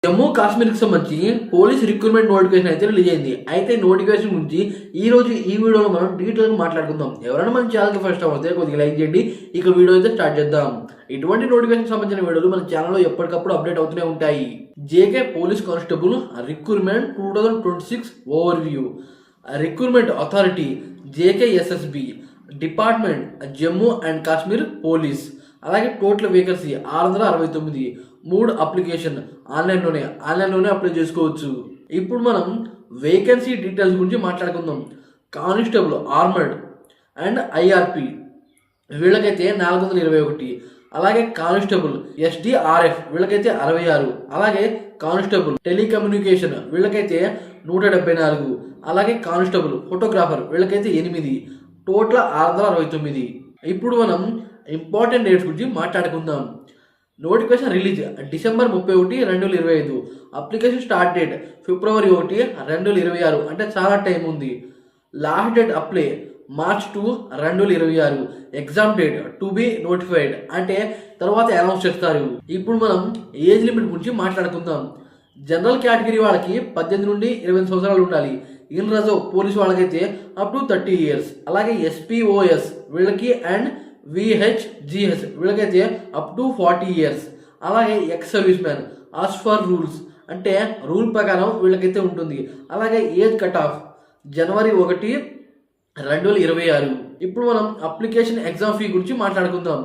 జమ్మూ కాశ్మీర్కి సంబంధించి police recruitment notification అయితే release అయింది. అయితే నోటిఫికేషన్ గురించి ఈ రోజు ఈ వీడియోలో మనం డీటెయిల్గా మాట్లాడుకుందాం. ఎవరైనా మన ఛానల్కి ఫస్ట్ అవుతే కొద్దిగా లైక్ చేయండి. ఇక వీడియో అయితే స్టార్ట్ చేద్దాం. ఇటువంటి నోటిఫికేషన్ సంబంధించిన వీడియోలు మన ఛానల్లో ఎప్పటికప్పుడు అప్డేట్ అవుతూనే ఉంటాయి. JK police constable recruitment 2026 overview. Recruitment authority JKSSB department Jammu and Kashmir police. అలాగే టోటల్ వేకెన్సీ 669. 3 అప్లికేషన్ ఆన్లైన్లోనే అప్లై చేసుకోవచ్చు. ఇప్పుడు మనం వేకెన్సీ డీటెయిల్స్ గురించి మాట్లాడుకుందాం. కానిస్టేబుల్ ఆర్మర్డ్ అండ్ ఐఆర్పి వీళ్ళకైతే 421. అలాగే కానిస్టేబుల్ ఎస్డిఆర్ఎఫ్ వీళ్ళకైతే 66. అలాగే కానిస్టేబుల్ టెలికమ్యూనికేషన్ వీళ్ళకైతే 174. అలాగే కానిస్టేబుల్ ఫోటోగ్రాఫర్ వీళ్ళకైతే 8. టోటల్ 669. ఇప్పుడు మనం ఇంపార్టెంట్ డేట్స్ గురించి మాట్లాడుకుందాం. Notification release December 31, 2025. Application start date ఫిబ్రవరి 1, 2026. అంటే చాలా టైం ఉంది. Last date apply March 2, 2026. Exam date to be notified అంటే తర్వాత అనౌన్స్ చేస్తారు. ఇప్పుడు మనం ఏజ్ లిమిట్ గురించి మాట్లాడుకుందాం. జనరల్ కేటగిరీ వాళ్ళకి 18 నుండి 28 సంవత్సరాలు ఉండాలి. ఇన్ రిజర్వ్ పోలీస్ వాళ్ళకైతే అప్ టు 30 ఇయర్స్. అలాగే ఎస్పీఓఎస్ వీళ్ళకి అండ్ విహెచ్జిహెచ్ వీళ్ళకైతే అప్ టు 40 ఇయర్స్. అలాగే ex service man as for rules అంటే రూల్ ప్రకారం వీళ్ళకైతే ఉంటుంది. అలాగే ఏజ్ కట్ ఆఫ్ జనవరి 1, 2026. ఇప్పుడు మనం అప్లికేషన్ ఎగ్జామ్ ఫీ గురించి మాట్లాడుకుందాం.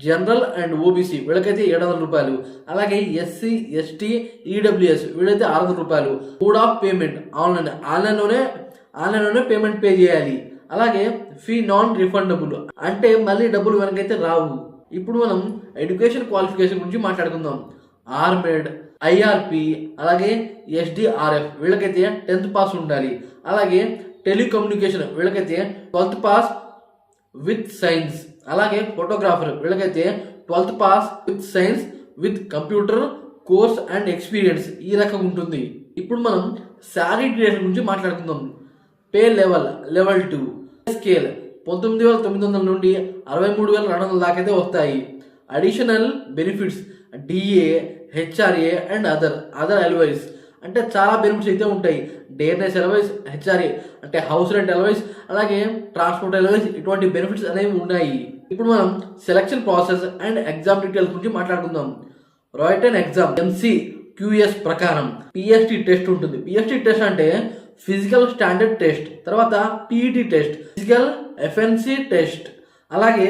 జనరల్ అండ్ ఓబీసీ వీళ్ళకైతే 700 రూపాయలు. అలాగే ఎస్సీ ఎస్టీ ఈడబ్ల్యూఎస్ వీళ్ళైతే 600 రూపాయలు. మోడ్ ఆఫ్ పేమెంట్ ఆన్లైన్లోనే పేమెంట్ పే చేయాలి. అలాగే ఫీ నాన్ రిఫండబుల్ అంటే మళ్ళీ డబ్బులు వెనకైతే రావు. ఇప్పుడు మనం ఎడ్యుకేషన్ క్వాలిఫికేషన్ గురించి మాట్లాడుకుందాం. ఆర్మేడ్ ఐఆర్పి అలాగే ఎస్డిఆర్ఎఫ్ వీళ్ళకైతే 10th పాస్ ఉండాలి. అలాగే టెలికమ్యూనికేషన్ వీళ్ళకైతే 12th పాస్ విత్ సైన్స్. అలాగే ఫోటోగ్రాఫర్ వీళ్ళకైతే 12th pass with science with computer course and experience ఈ రకం ఉంటుంది. ఇప్పుడు మనం శాలరీ డీటెయిల్స్ గురించి మాట్లాడుకుందాం. పే లెవెల్ 2 స్కేల్ 19,900 నుండి 63,200 దాకా అయితే వస్తాయి. Additional benefits DA HRA and other allowances అంటే చాలా బెనిఫిట్స్ అయితే ఉంటాయి. డేర్నెస్ అలవైస్ హెచ్ఆర్ఏ అంటే హౌస్ రెంట్ అలవైస్ అలాగే ట్రాన్స్పోర్ట్ అలవైస్ ఇటువంటి బెనిఫిట్స్ అనేవి ఉన్నాయి. ఇప్పుడు మనం selection process and exam details గురించి మాట్లాడుకుందాం. రిటన్ ఎగ్జామ్ MCQS ప్రకారం పిఎస్టి టెస్ట్ ఉంటుంది. పిఎస్టి టెస్ట్ అంటే ఫిజికల్ స్టాండర్డ్ టెస్ట్, తర్వాత PET test, physical efficiency test, అలాగే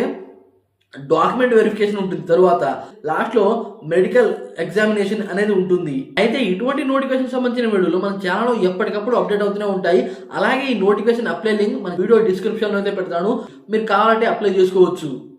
డాక్యుమెంట్ వెరిఫికేషన్ ఉంటుంది. తర్వాత లాస్ట్లో మెడికల్ ఎగ్జామినేషన్ అనేది ఉంటుంది. అయితే ఇటువంటి నోటిఫికేషన్ సంబంధించిన వీడియోలు మన ఛానల్లో ఎప్పటికప్పుడు అప్డేట్ అవుతూనే ఉంటాయి. అలాగే ఈ నోటిఫికేషన్ అప్లై లింక్ మన వీడియో డిస్క్రిప్షన్లో అయితే పెడతాను. మీరు కావాలంటే అప్లై చేసుకోవచ్చు.